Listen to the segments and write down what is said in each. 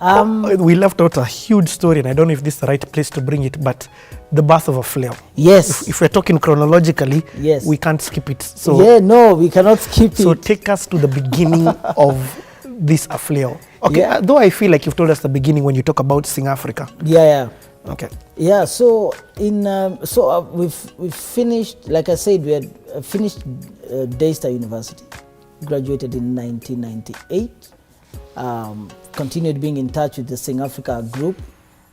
We left out a huge story, and I don't know if this is the right place to bring it, but the birth of Aflewo. Yes. If we're talking chronologically, yes, we can't skip it. So yeah, no, we cannot skip it. So take us to the beginning of this Aflewo. Okay, Yeah. Though I feel like you've told us the beginning when you talk about Sing Africa. Yeah. Okay. Yeah, so we've finished, like I said, we had finished Daystar University, graduated in 1998. Continued being in touch with the Sing Africa group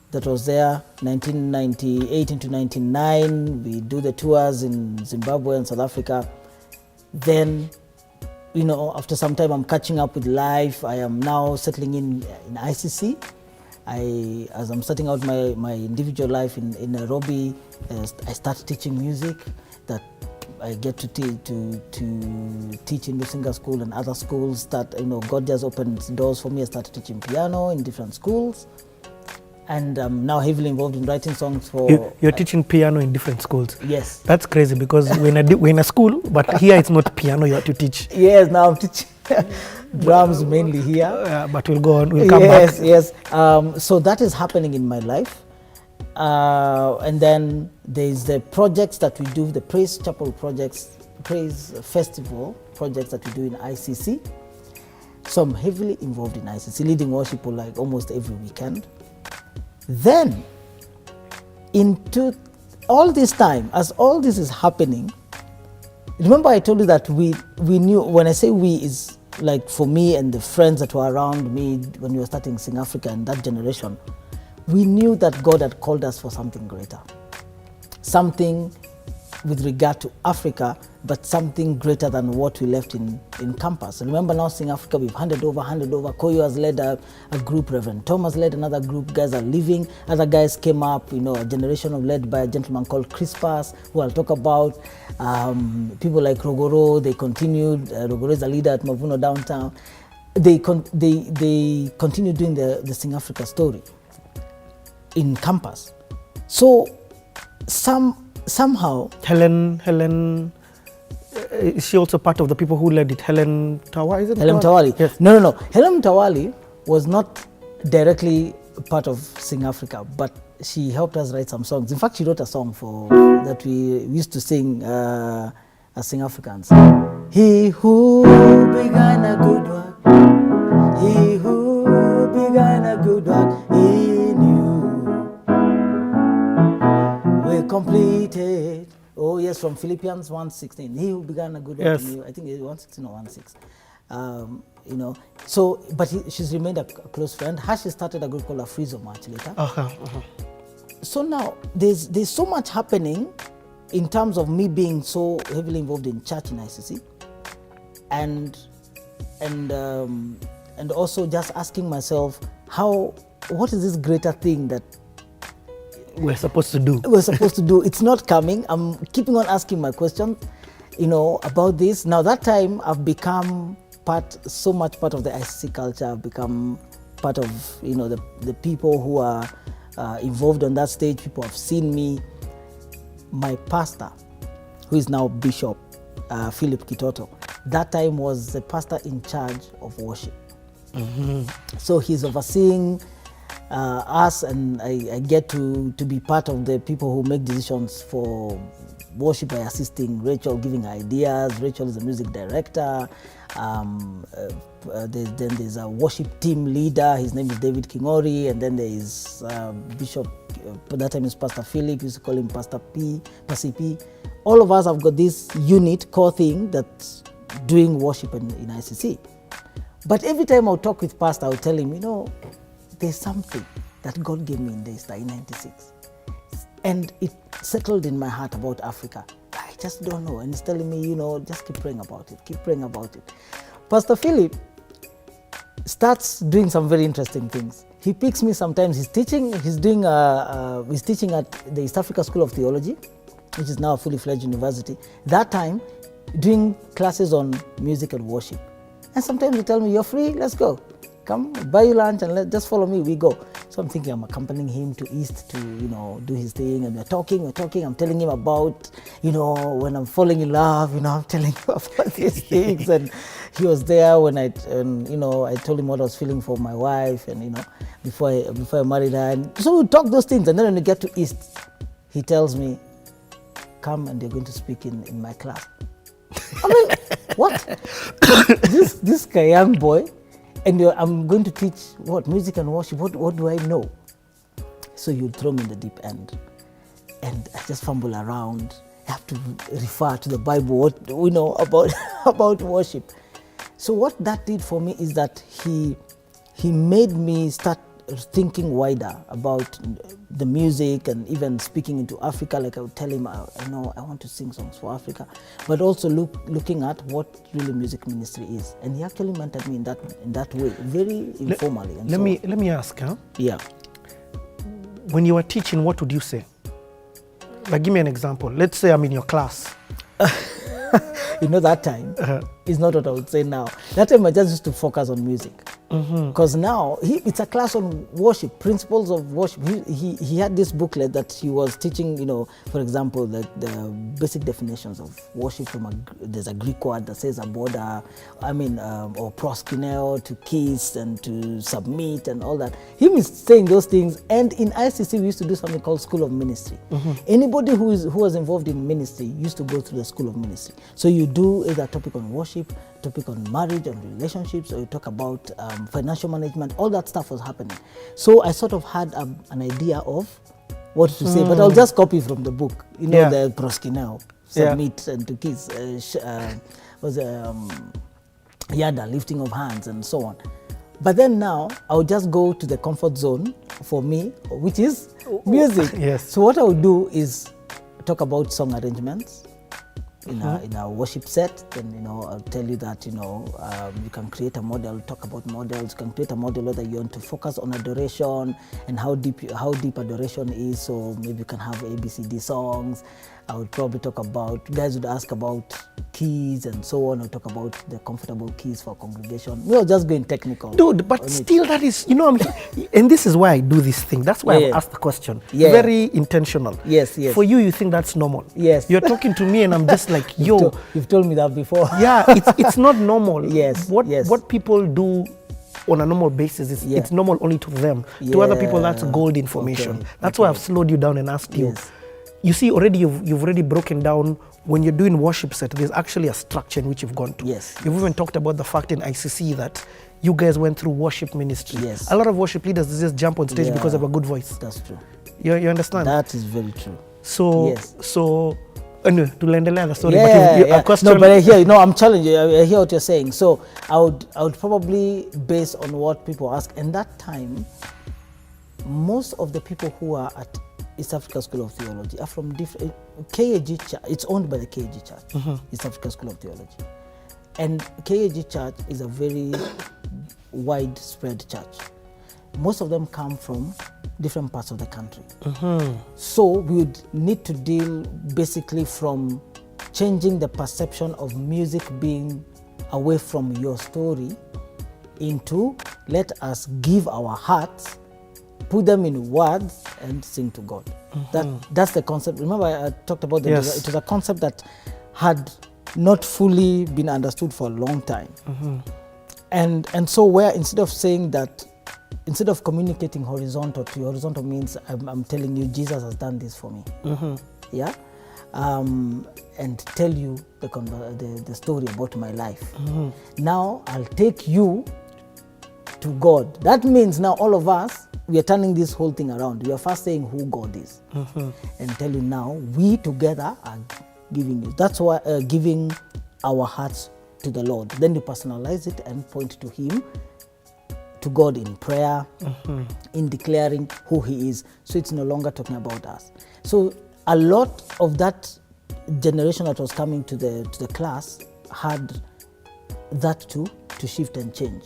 that was there 1998 into 99. We do the tours in Zimbabwe and South Africa. Then, you know, after some time I'm catching up with life. I am now settling in ICC. As I'm starting out my individual life in Nairobi, I start teaching music. That I get to teach in Lusinga School and other schools. That, you know, God just opened doors for me. I started teaching piano in different schools, and I'm now heavily involved in writing songs for. You're teaching piano in different schools. Yes, that's crazy because we're in a school, but here it's not piano you have to teach. Yes, now I'm teaching drums mainly here. But we'll go on. We'll come back. Yes. So that is happening in my life. And then there's the projects that we do, the Praise Chapel projects, Praise Festival projects that we do in ICC. So I'm heavily involved in ICC, leading worship like almost every weekend. Then, into all this time, as all this is happening, remember I told you that we knew, when I say we, is like for me and the friends that were around me when we were starting Sing Africa and that generation, we knew that God had called us for something greater. Something with regard to Africa, but something greater than what we left in campus. Remember now Sing Africa, we've handed over. Koyo has led a group, Reverend Tom has led another group, guys are leaving. Other guys came up, you know, a generation of led by a gentleman called Crispus, who I'll talk about. People like Rogoro, they continued. Rogoro is a leader at Mavuno downtown. They continued doing the Sing Africa story in campus. So somehow Helen is she also part of the people who led it? Helen Tawali, is it? Helen Tawali? Yes. No. Helen Tawali was not directly part of Sing Africa, but she helped us write some songs. In fact, she wrote a song that we used to sing as Sing Africans. He who began a good work, he who began a good work, he knew we completed. Oh yes, from Philippians 1:16. He who began a good work in you. I think it's 1:16 or 1:6. You know. So, but she's remained a close friend. She started a group called Aflewo much later. So now there's so much happening in terms of me being so heavily involved in church in ICC, and also just asking myself, what is this greater thing that we're supposed to do? It's not coming. I'm keeping on asking my questions, you know, about this. Now that time I've become so much part of the ICC culture. I've become part of, you know, the people who are involved on that stage. People have seen me. My pastor, who is now Bishop Philip Kitoto, that time was the pastor in charge of worship. So he's overseeing us, and I get to be part of the people who make decisions for worship by assisting Rachel, giving ideas. Rachel is the music director. Then there's a worship team leader. His name is David Kingori, and then there is Bishop. That time is Pastor Philip. Used to call him Pastor P. All of us have got this core thing that's doing worship in ICC. But every time I'll talk with Pastor, I'll tell him, you know, there's something that God gave me in Daystar in 96. And it settled in my heart about Africa. I just don't know. And he's telling me, you know, just keep praying about it. Pastor Philip starts doing some very interesting things. He picks me sometimes. He's teaching at the East Africa School of Theology, which is now a fully fledged university. That time, doing classes on music and worship. And sometimes he tell me, you're free, let's go. come buy you lunch and just follow me, we go. So I'm thinking I'm accompanying him to East to, do his thing, and we're talking, I'm telling him about, when I'm falling in love, I'm telling him about these things. And he was there when I told him what I was feeling for my wife, and, before I married her. And so we talk those things, and then when we get to East, he tells me, come and you're going to speak in my class. I mean, what? this young boy, and I'm going to teach what? Music and worship. What do I know? So you throw me in the deep end, and I just fumble around. I have to refer to the Bible, what we know about worship. So what that did for me is that he made me start thinking wider about the music, and even speaking into Africa. Like I would tell him, I want to sing songs for Africa, but also looking at what really music ministry is. And he actually mentored me in that way, very informally. Let me ask, huh? Yeah. When you were teaching, what would you say? Like, give me an example. Let's say I'm in your class. That time is not what I would say now. That time I just used to focus on music. Because now it's a class on worship, principles of worship. He had this booklet that he was teaching, for example, the basic definitions of worship there's a Greek word that says aboda, or proskuneo, to kiss and to submit and all that. Him is saying those things. And in ICC, we used to do something called School of Ministry. Anybody who was involved in ministry used to go through the School of Ministry. So you do either a topic on worship, topic on marriage and relationships, or you talk about financial management. All that stuff was happening. So I sort of had an idea of what to say, but I'll just copy from the book. The proskineo, submit and to kiss, yada, lifting of hands and so on. But then now I'll just go to the comfort zone for me, which is music. Yes. So what I would do is talk about song arrangements in a worship set. Then I'll tell you that you can create a model, talk about models. You can create a model whether you want to focus on adoration and how deep adoration is. So maybe you can have ABCD songs. I would probably talk about, guys would ask about keys and so on. I'll talk about the comfortable keys for congregation. We're just going technical. Dude, but still that is, and this is why I do this thing. That's why I've asked the question. Yeah. Very intentional. Yes. For you think that's normal. Yes. You're talking to me and I'm just like, yo. You've told me that before. Yeah, it's not normal. Yes. What people do on a normal basis, it's normal only to them. To other people, that's gold information. Okay. That's why I've slowed you down and asked you. Yes. You see, already you've already broken down. When you're doing worship set, there's actually a structure in which you've gone to. Yes. You've even talked about the fact in ICC that you guys went through worship ministry. Yes. A lot of worship leaders just jump on stage because of a good voice. That's true. You understand? That is very true. So, yes. Anyway, to end the story, a question. No, but I hear, I'm challenging you. I hear what you're saying. So I would probably base on what people ask. And that time, most of the people who are at East Africa School of Theology are from different KAG Church. It's owned by the KAG Church, East Africa School of Theology. And KAG Church is a very widespread church. Most of them come from different parts of the country. So we would need to deal basically from changing the perception of music being away from your story into let us give our hearts, put them in words and sing to God. That's the concept. Remember I talked about it was a concept that had not fully been understood for a long time. And so where instead of communicating horizontal to you, horizontal means I'm telling you Jesus has done this for me. And tell you the story about my life. Now I'll take you to God. That means now all of us, we are turning this whole thing around. We are first saying who God is and tell you now we together are giving you. That's why giving our hearts to the Lord. Then you personalize it and point to Him, to God in prayer, in declaring who He is. So it's no longer talking about us. So a lot of that generation that was coming to the class had that to shift and change.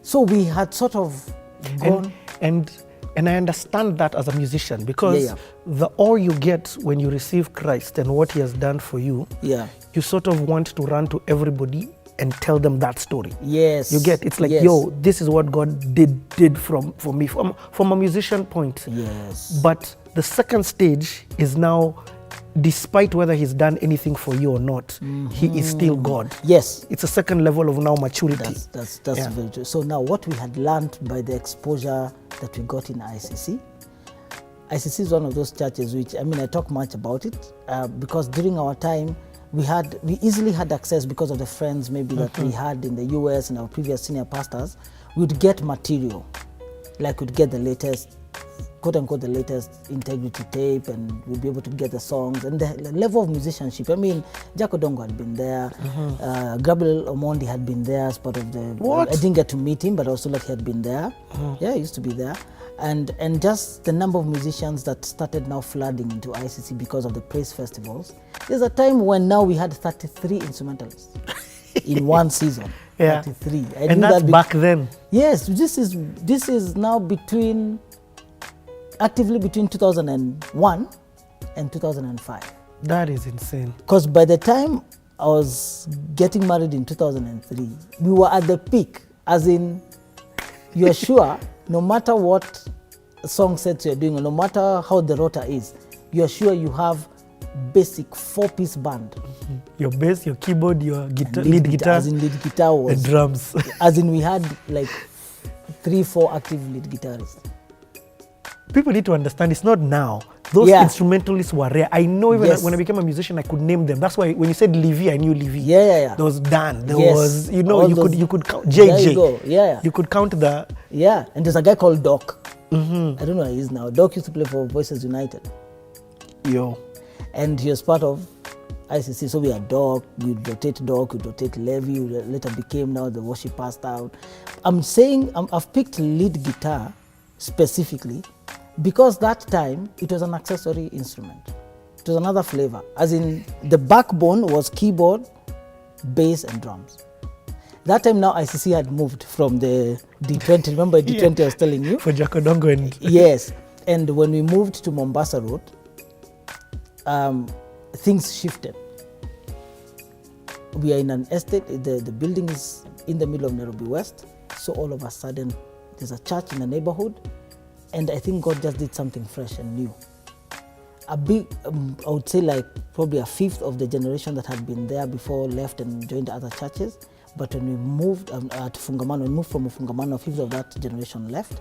So we had sort of gone... And I understand that as a musician, because the awe you get when you receive Christ and what He has done for you, you sort of want to run to everybody and tell them that story. Yes. You get, it's like, yes. yo, this is what God did for me, from a musician point. Yes. But the second stage is now, despite whether he's done anything for you or not, he is still God. Yes. It's a second level of now maturity. That's very true. So now what we had learned by the exposure that we got in ICC is one of those churches which, I mean, I talk much about it because during our time, we easily had access because of the friends maybe that we had in the US and our previous senior pastors. We'd get material, like we'd get the latest, quote unquote, the latest integrity tape, and we'd be able to get the songs and the level of musicianship. I mean, Jack Odongo had been there, Gabriel Omondi had been there as part of the. What? I didn't get to meet him, but also like he had been there. Yeah, he used to be there. And just the number of musicians that started now flooding into ICC because of the praise festivals. There's a time when now we had 33 instrumentalists in one season. Yeah. 33. And that's back then. Yes, this is now actively between 2001 and 2005. That is insane. Because by the time I was getting married in 2003, we were at the peak, as in, you're sure, no matter what song sets you're doing, or no matter how the rota is, you're sure you have basic 4-piece band. Your bass, your keyboard, your lead guitar. As in lead guitar was. The drums. As in we had like 3-4 active lead guitarists. People need to understand it's not now. Those instrumentalists were rare. I know even when I became a musician, I could name them. That's why when you said Levy, I knew Levy. Yeah. There was Dan. There Yes. was, you All could count JJ. There you go. Yeah. You could count the. Yeah, and there's a guy called Doc. I don't know where he is now. Doc used to play for Voices United. Yo. And he was part of ICC. So we had Doc, we'd rotate Levy, who later became now the worship pastor. I'm saying I've picked lead guitar specifically because that time it was an accessory instrument. It was another flavor. As in, the backbone was keyboard, bass, and drums. That time now ICC had moved from the D20. Remember D20 I was telling you? For Jack Odongo and. Yes. And when we moved to Mombasa Road, things shifted. We are in an estate, the building is in the middle of Nairobi West, so all of a sudden there's a church in the neighborhood, and I think God just did something fresh and new. A big, I would say like probably a fifth of the generation that had been there before left and joined other churches, but when we moved to Fungamano, we moved from Fungamano, a fifth of that generation left,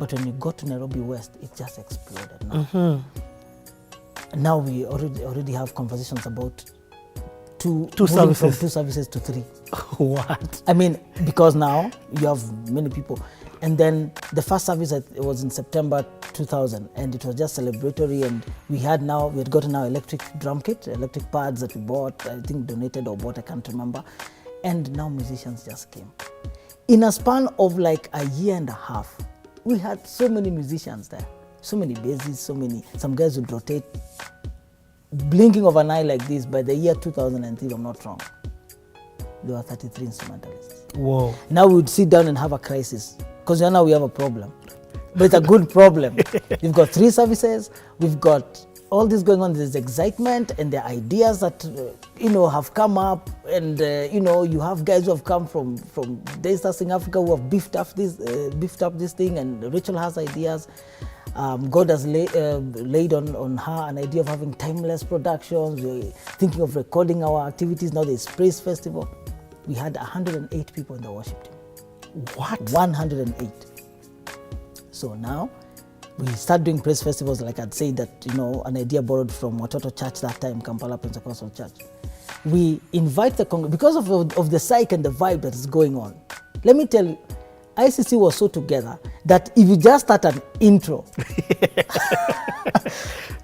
but when we got to Nairobi West, it just exploded now. Now we already have conversations about two services. From 2 services to 3. What? I mean, because now you have many people. And then the first service was in September 2000, and it was just celebratory, and we had gotten our electric drum kit, electric pads that we bought, I think donated or bought, I can't remember. And now musicians just came. In a span of like a year and a half, we had so many musicians there. So many bases, some guys would rotate. Blinking of an eye like this, by the year 2003, if I'm not wrong, there were 33 instrumentalists. Whoa. Now we would sit down and have a crisis, because now we have a problem. But it's a good problem. We've got 3 services, we've got all this going on, there's excitement, and the ideas that, have come up, and, you have guys who have come from Daystar South Africa who have beefed up this thing, and Rachel has ideas. God has laid on her an idea of having timeless productions. We're thinking of recording our activities. Now there's Praise Festival. We had 108 people in the worship team. What? 108. So now we start doing Praise Festivals, like I'd say that, an idea borrowed from Watoto Church that time, Kampala Pentecostal Church. We invite the because of the psych and the vibe that is going on. Let me tell you, ICC was so together that if you just start an intro,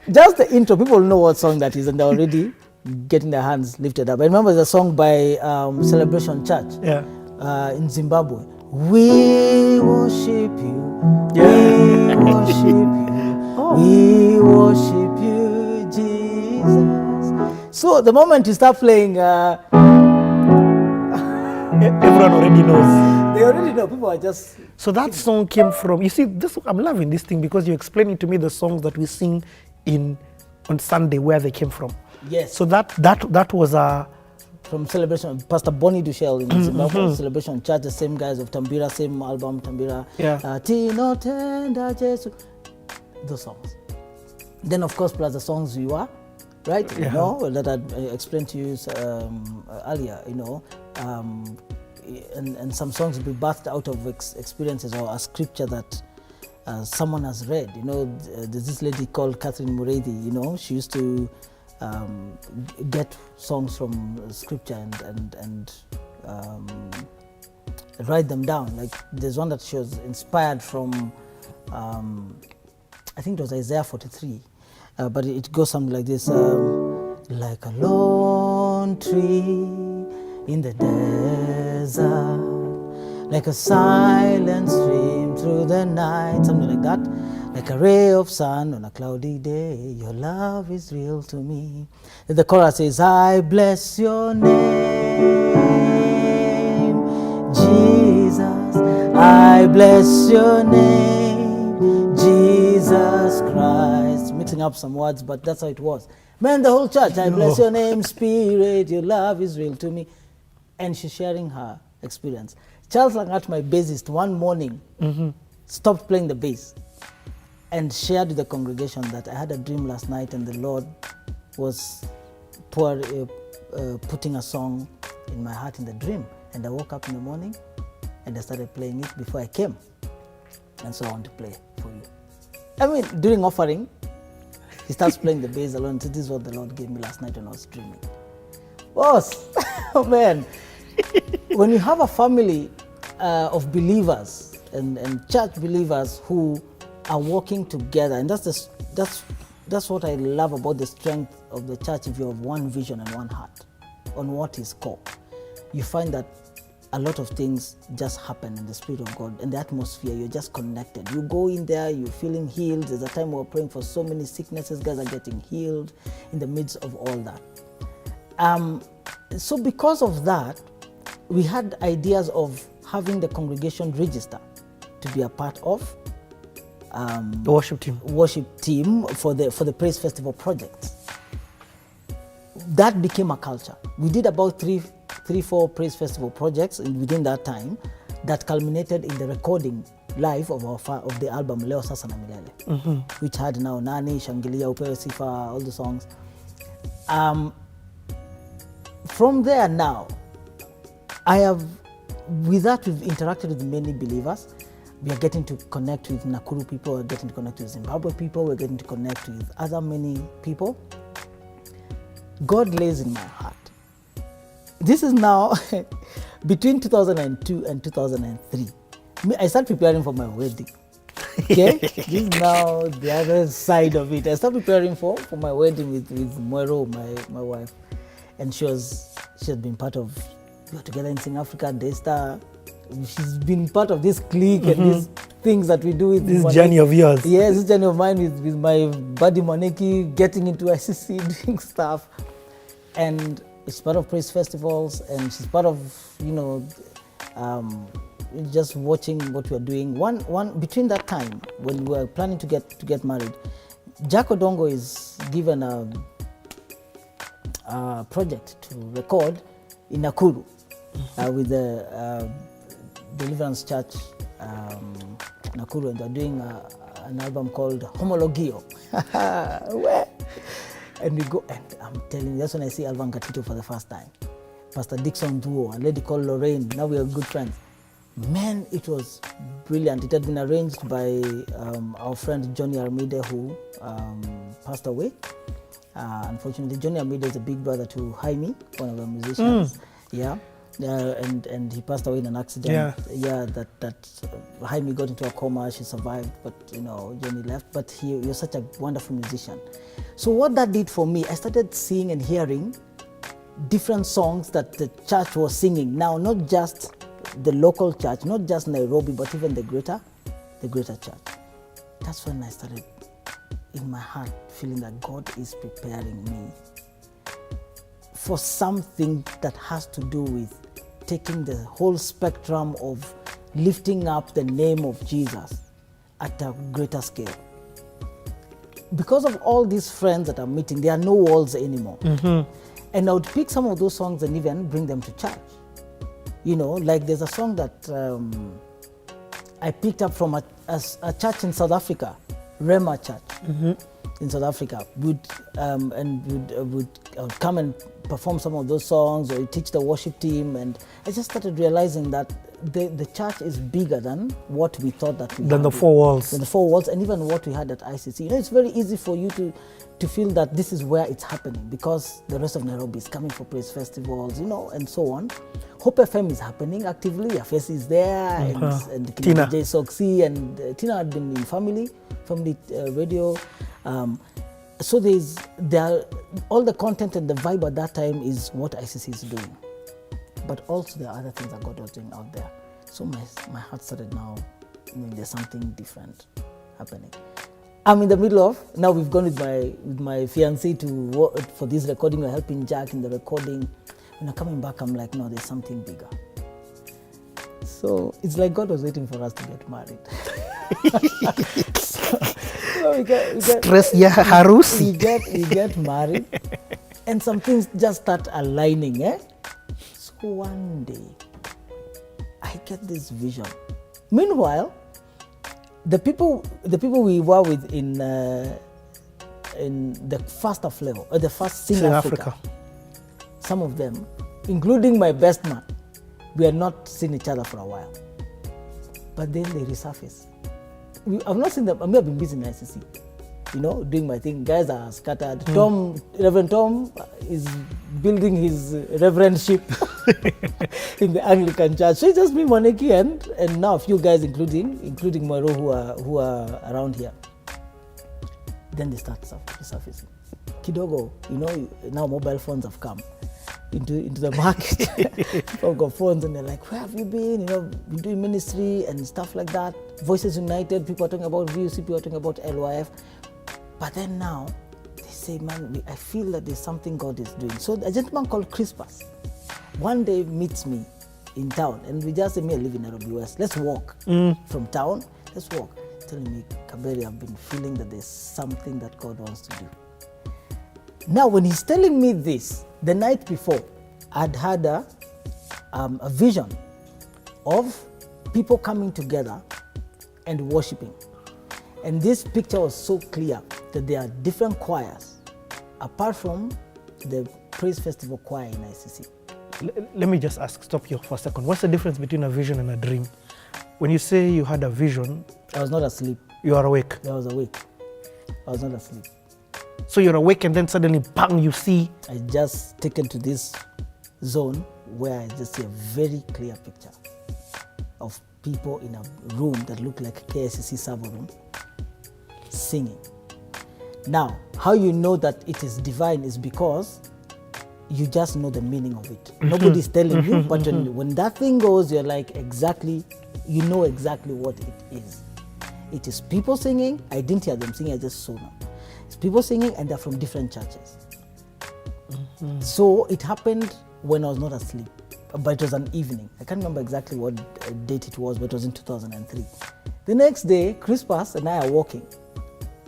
just the intro, people know what song that is, and they're already getting their hands lifted up. I remember there's a song by Celebration Church in Zimbabwe. We worship you, we worship you, we worship you, Jesus. So the moment you start playing, everyone already knows. They already know. People are just. So that song came from. You see, I'm loving this thing because you're explaining to me the songs that we sing on Sunday, where they came from. Yes. So that was a from Celebration, Pastor Bonnie Dushel in Zimbabwe, Celebration Church, the same guys of Tambira, same album, Tambira. Tino Tenda Jesu. Those songs. Then, of course, plus the songs you are, right? You know, that I explained to you earlier, you know. And some songs will be birthed out of experiences or a scripture that someone has read. You know, there's this lady called Catherine Mureithi, you know, she used to get songs from scripture and write them down. Like there's one that she was inspired from, I think it was Isaiah 43, but it goes something like this, like a lone tree in the desert, like a silent stream through the night, something like that. Like a ray of sun on a cloudy day, your love is real to me. And the chorus says, I bless your name, Jesus. I bless your name, Jesus Christ. Mixing up some words, but that's how it was. Man, the whole church, I bless your name, Spirit, your love is real to me. And she's sharing her experience. Charles Langat, my bassist, one morning, stopped playing the bass and shared with the congregation that I had a dream last night and the Lord was putting a song in my heart in the dream. And I woke up in the morning and I started playing it before I came. And so I want to play for you. I mean, during offering, he starts playing the bass alone. So this is what the Lord gave me last night when I was dreaming. Boss, oh man, when you have a family of believers and church believers who are working together, and that's what I love about the strength of the church. If you have one vision and one heart on what is core, you find that a lot of things just happen in the Spirit of God and the atmosphere. You're just connected. You go in there, you're feeling healed. There's a time we're praying for so many sicknesses. Guys are getting healed in the midst of all that. So because of that, we had ideas of having the congregation register to be a part of the worship team for the Praise Festival project. That became a culture. We did about three, 4 Praise Festival projects within that time that culminated in the recording live of the album Leo Sasa na Milele, which had now Nani, Shangilia, Upewe Sifa, all the songs. From there now, with that we've interacted with many believers. We are getting to connect with Nakuru people, we're getting to connect with Zimbabwe people, we're getting to connect with other many people. God lays in my heart. This is now between 2002 and 2003. I started preparing for my wedding. Okay? This is now the other side of it. I started preparing for my wedding with Moyo, my wife. And she had been part of, we were together in South Africa, Daystar. She's been part of this clique and these things that we do with this Moneki. Journey of yours. Yes, this journey of mine with my buddy Moneki, getting into ICC, doing stuff. And she's part of praise festivals and she's part of, just watching what we're doing. One between that time when we were planning to get married, Jack Odongo is given a project to record in Nakuru with the Deliverance Church Nakuru, and they're doing an album called Homologio. And we go, and I'm telling you, that's when I see Alvan Gatito for the first time. Pastor Dixon Duo, a lady called Lorraine, now we are good friends. Man, it was brilliant. It had been arranged by our friend Johnny Armide, who passed away. Unfortunately, Johnny Armide is a big brother to Jaime, one of the musicians. Yeah. And he passed away in an accident. That Jaime got into a coma. She survived, but Johnny left. But he was such a wonderful musician. So what that did for me, I started seeing and hearing different songs that the church was singing. Now, not just the local church, not just Nairobi, but even the greater church. That's when I started, in my heart, feeling that God is preparing me for something that has to do with taking the whole spectrum of lifting up the name of Jesus at a greater scale. Because of all these friends that I'm meeting, there are no walls anymore. And I would pick some of those songs and even bring them to church. You know, like there's a song that I picked up from a church in South Africa, Rema Church in South Africa. Would come and perform some of those songs, or teach the worship team, and I just started realizing that the church is bigger than what we thought that we than the four walls. Than the four walls, and even what we had at ICC. You know, it's very easy for you to feel that this is where it's happening because the rest of Nairobi is coming for praise festivals, you know, and so on. Hope FM is happening actively. Aflewo is there, and Tina J Soxy, and Tina had been in family radio. So there all the content and the vibe at that time is what ICC is doing. But also there are other things that God was doing out there. So my heart started now, there's something different happening. I'm in the middle of, now we've gone with my fiancé for this recording, we're helping Jack in the recording. When I'm coming back, I'm like, no, there's something bigger. So it's like God was waiting for us to get married. So we get harusi. We get married, and some things just start aligning. So one day, I get this vision. Meanwhile, the people we were with in the first Aflewo, or the first Sing Africa, some of them, including my best man, we had not seen each other for a while. But then they resurface. I've not seen them. I mean, I've been busy in ICC, you know, doing my thing. Guys are scattered. Reverend Tom is building his reverendship in the Anglican Church. So it's just me, Moneki, and now a few guys, including Moyo, who are around here. Then they start resurfacing. Kidogo, you know, now mobile phones have come into the market. People got phones and they're like, where have you been? You know, been doing ministry and stuff like that. Voices United, people are talking about VUC, people are talking about LYF. But then now, they say, man, I feel that there's something God is doing. So a gentleman called Crispus one day meets me in town, and we just say, me, I live in Nairobi West. Let's walk from town. Let's walk. Telling me, Kaberia, I've been feeling that there's something that God wants to do. Now, when he's telling me this, the night before, I'd had a vision of people coming together and worshiping. And this picture was so clear that there are different choirs, apart from the Praise Festival choir in ICC. Let me just stop you for a second. What's the difference between a vision and a dream? When you say you had a vision... I was not asleep. You are awake? I was awake. I was not asleep. So you're awake and then suddenly, bang, you see... I just taken to this zone where I just see a very clear picture of people in a room that looked like KSCC server room singing. Now, how you know that it is divine is because you just know the meaning of it. Nobody's telling you, but when that thing goes, you're like, you know exactly what it is. It is people singing. I didn't hear them singing, I just saw them. It's people singing, and they're from different churches. So it happened when I was not asleep, but it was an evening. I can't remember exactly what date it was, but it was in 2003. The next day, Crispus and I are walking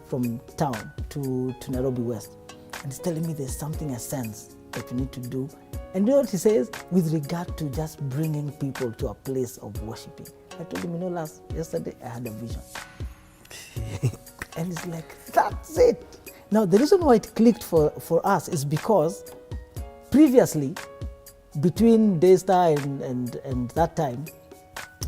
from town to Nairobi West, and he's telling me there's something I sense that we need to do. And you know what he says? With regard to just bringing people to a place of worshiping. I told him, you know, yesterday I had a vision. And it's like, that's it. Now, the reason why it clicked for us is because previously, between Daystar and that time,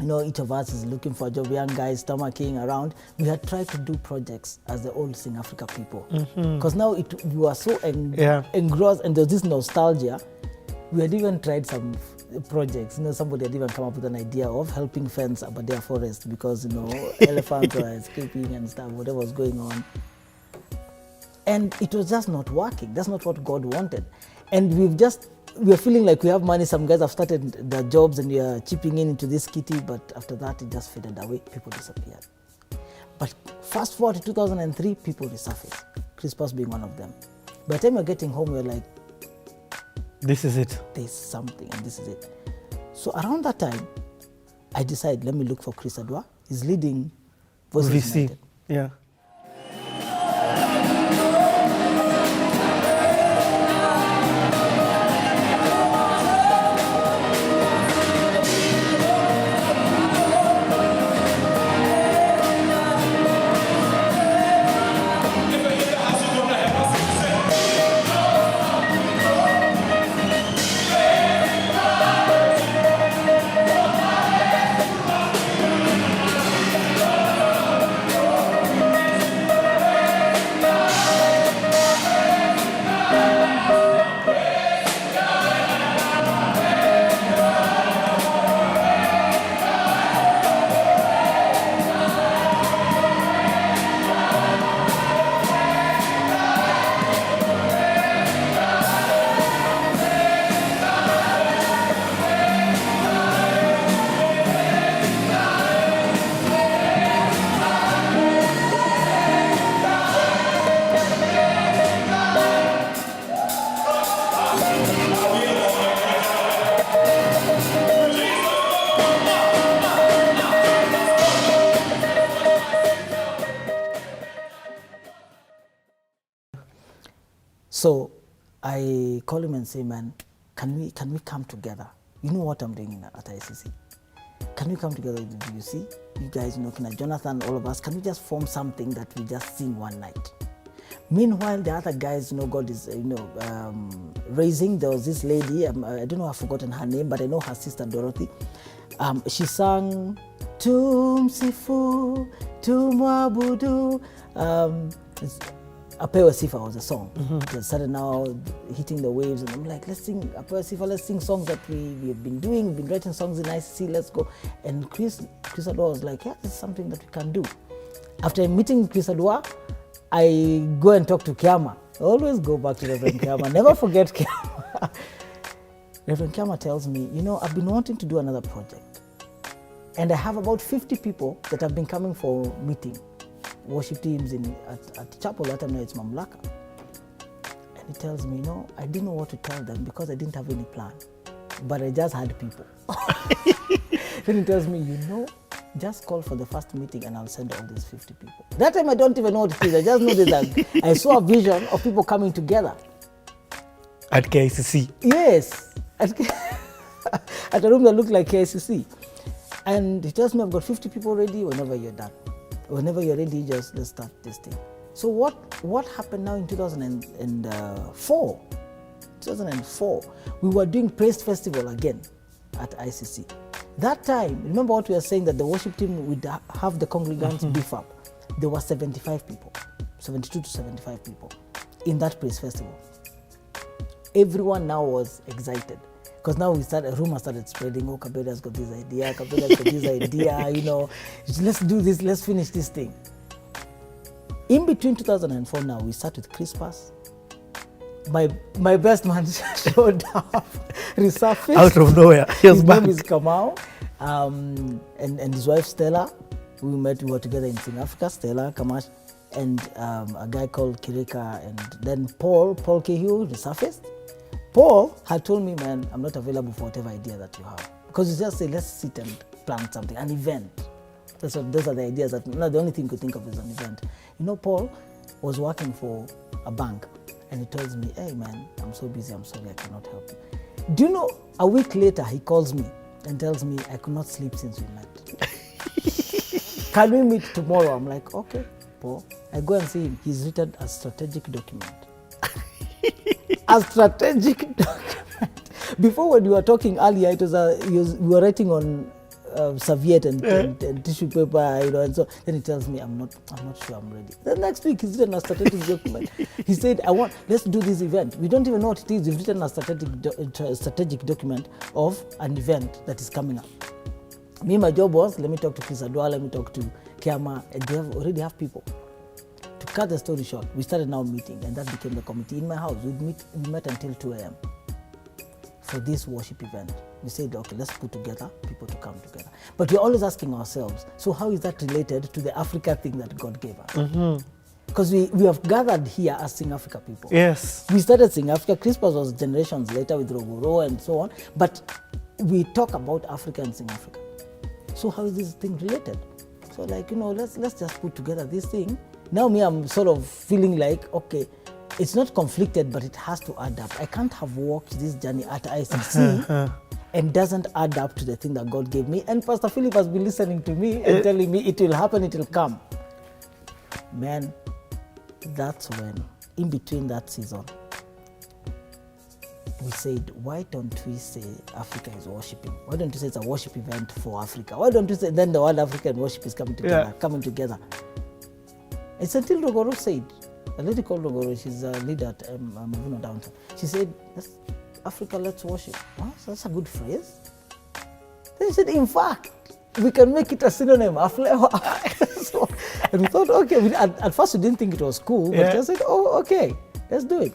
you know, each of us is looking for a job, young guys, stomaching around. We had tried to do projects as the old Sing Africa people. Because now we were so engrossed, and there's this nostalgia. We had even tried some projects. You know, somebody had even come up with an idea of helping fence Aberdare Forest because, you know, elephants were escaping and stuff, whatever was going on. And it was just not working. That's not what God wanted. And we're feeling like we have money. Some guys have started their jobs and we are chipping into this kitty, but after that, it just faded away. People disappeared. But fast forward to 2003, people resurfaced. Crispus being one of them. By the time we're getting home, we're like, this is it. There's something, and this is it. So around that time, I decided, let me look for Chris Adwa. He's leading Voices United. Yeah. So I call him and say, man, can we come together? You know what I'm doing at ICC? Can we come together? Do you see? You guys, Jonathan, all of us, can we just form something that we just sing one night? Meanwhile, the other guys, God is, raising. There was this lady, I don't know, I've forgotten her name, but I know her sister Dorothy. She sang, Tumsifu, Tumwabudu. Upewe Sifa was a song. They started now hitting the waves, and I'm like, let's sing Upewe Sifa, let's sing songs that we've been doing. We've been writing songs in ICC, let's go. And Chris Adwa was like, yeah, this is something that we can do. After meeting Chris Adwa, I go and talk to Kiama. I always go back to Reverend Kiama, never forget Kiama. Reverend Kiama tells me, I've been wanting to do another project. And I have about 50 people that have been coming for meeting. Worship teams at chapel, that time it's Mamlaka. And he tells me, I didn't know what to tell them because I didn't have any plan. But I just had people. Then he tells me, just call for the first meeting and I'll send all these 50 people. That time I don't even know what it is. I just know that I saw a vision of people coming together. At KICC? Yes. At a room that looked like KICC. And he tells me, I've got 50 people ready whenever you're done. Whenever you're ready, just let's start this thing. So what happened now in 2004? 2004, we were doing Praise Festival again at ICC. That time, remember what we were saying, that the worship team would have the congregants beef up. There were 75 people, 72 to 75 people in that Praise Festival. Everyone now was excited. Because now a rumor started spreading, Kaberia's got this idea, Kaberia's got this idea, let's do this, let's finish this thing. In between 2004 now, we start with Christmas. My best man showed up, resurfaced. Out of nowhere, his name is Kamau, and his wife Stella. We were together in South Africa, Stella, Kamash, and a guy called Kirika, and then Paul Kehiu resurfaced. Paul had told me, man, I'm not available for whatever idea that you have. Because you just say, let's sit and plan something, an event. Those are the ideas that, the only thing you could think of is an event. Paul was working for a bank, and he tells me, hey man, I'm so busy, I'm sorry, I cannot help you. Do you know, a week later, he calls me and tells me, I could not sleep since we met. Can we meet tomorrow? I'm like, okay, Paul. I go and see him. He's written a strategic document. A strategic document. Before, when we were talking earlier, it was we were writing on serviette and tissue paper, and so then he tells me, I'm not sure I'm ready. The next week, he's written a strategic document. He said, let's do this event. We don't even know what it is. We've written a strategic document of an event that is coming up. Me, my job was, let me talk to Chris Adwa, let me talk to Kiama, and they already have people. To cut the story short, we started now meeting, and that became the committee. In my house, we met until 2 a.m. for this worship event. We said, okay, let's put together people to come together. But we're always asking ourselves, so how is that related to the Africa thing that God gave us? Because we have gathered here as Sing Africa people. Yes. We started Sing Africa. Christmas was generations later with Rogoro and so on. But we talk about Africa and Sing Africa. So how is this thing related? So let's just put together this thing. Now I'm sort of feeling like, okay, it's not conflicted, but it has to add up. I can't have walked this journey at ICC and doesn't add up to the thing that God gave me. And Pastor Philip has been listening to me and telling me it will happen, it will come. Man, that's when, in between that season, we said, why don't we say Africa is worshiping? Why don't we say it's a worship event for Africa? Why don't we say then the word African worship is coming together? It's until Rogoro said, a lady called Rogoro, she's a leader at Moyo downtown. She said, Africa, let's worship. Wow, so that's a good phrase. Then she said, in fact, we can make it a synonym, Aflewo. And we thought, okay, at first we didn't think it was cool, but I said, oh, okay, let's do it.